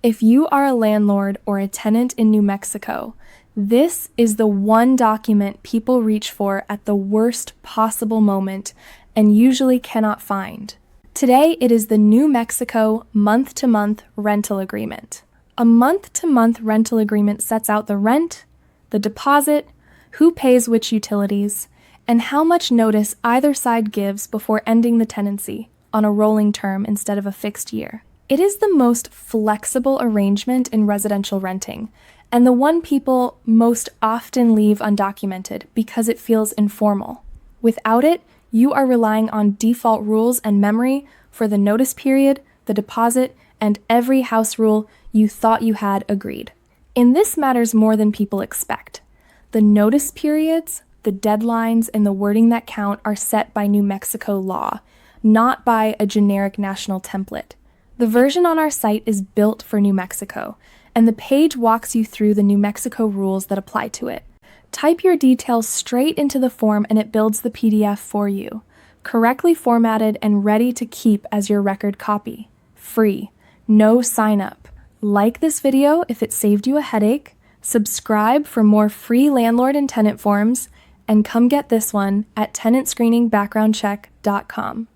If you are a landlord or a tenant in New Mexico, this is the one document people reach for at the worst possible moment and usually cannot find. Today, it is the New Mexico month-to-month rental agreement. A month-to-month rental agreement sets out the rent, the deposit, who pays which utilities, and how much notice either side gives before ending the tenancy on a rolling term instead of a fixed year. It is the most flexible arrangement in residential renting, and the one people most often leave undocumented because it feels informal. Without it, you are relying on default rules and memory for the notice period, the deposit, and every house rule you thought you had agreed. And this matters more than people expect. The notice periods, the deadlines, and the wording that count are set by New Mexico law, not by a generic national template. The version on our site is built for New Mexico, and the page walks you through the New Mexico rules that apply to it. Type your details straight into the form and it builds the PDF for you, correctly formatted and ready to keep as your record copy. Free, no sign up. Like this video if it saved you a headache, subscribe for more free landlord and tenant forms, and come get this one at tenantscreeningbackgroundcheck.com.